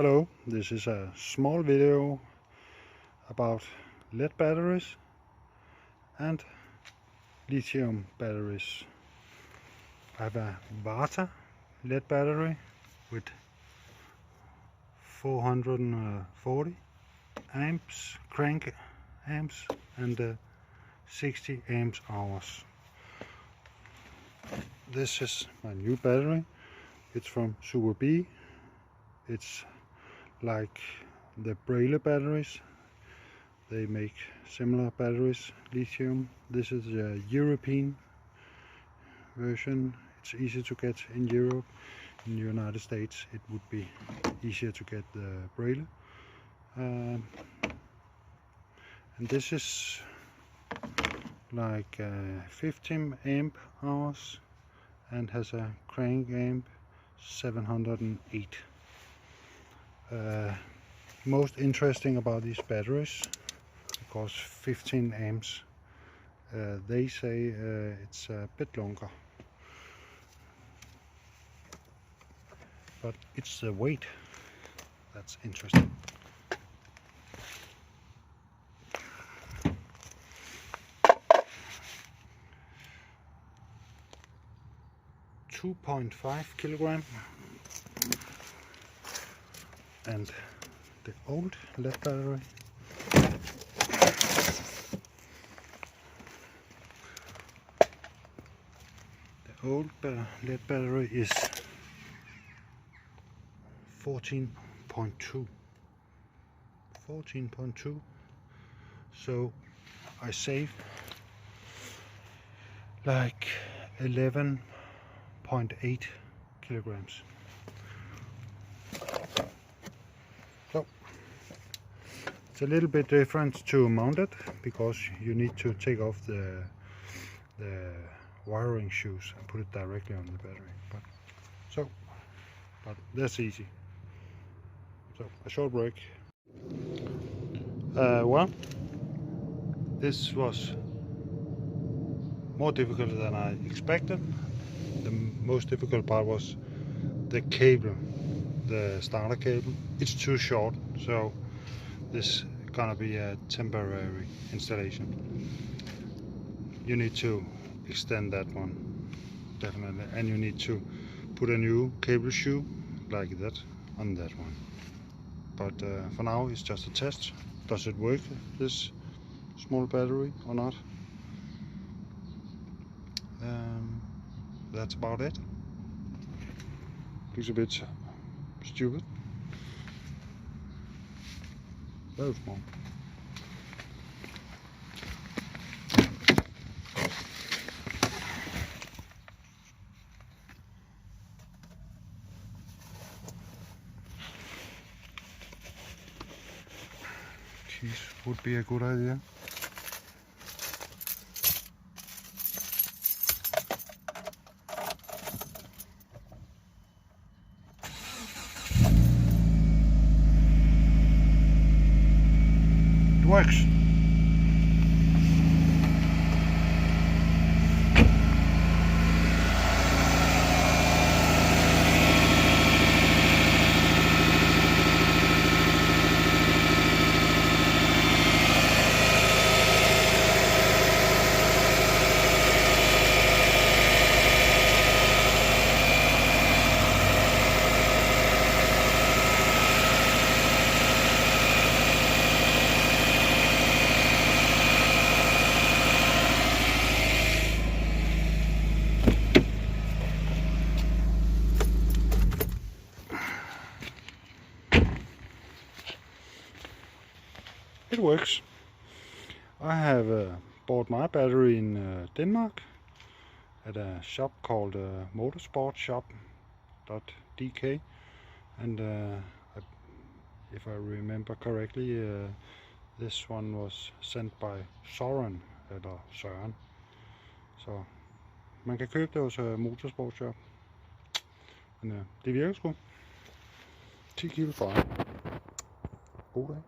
Hello, this is a small video about lead batteries and lithium batteries. I have a Vata lead battery with 440 amps, crank amps, and 60 amps hours. This is my new battery. It's from Super B. It's like the Braille batteries. They make similar batteries, lithium. This is the European version. It's easy to get in Europe. In the United States it would be easier to get the Braille. And this is like 15 amp hours and has a crank amp 708. Most interesting about these batteries, because 15 amps, they say it's a bit longer, but it's the weight that's interesting. .5 kilogram, and the old lead battery lead battery is 14.2, so I save like 11.8 kilograms. So it's a little bit different to mount it, because you need to take off the wiring shoes and put it directly on the battery. But that's easy. So a short break. Well, this was more difficult than I expected. The most difficult part was the cable, the starter cable. It's too short, so this is gonna be a temporary installation. You need to extend that one, definitely, and you need to put a new cable shoe like that on that one. But for now it's just a test. Does it work, this small battery, or not? That's about it. Looks a bit stupid. Very small. Keys would be a good idea. It works. It works. I have bought my battery in Denmark at a shop called motorsportshop.dk, and if I remember correctly, this one was sent by Søren, eller Søren. Så man kan købe det hos Motorsportshop. Men det virker sgu. 10 kilo for. God dag.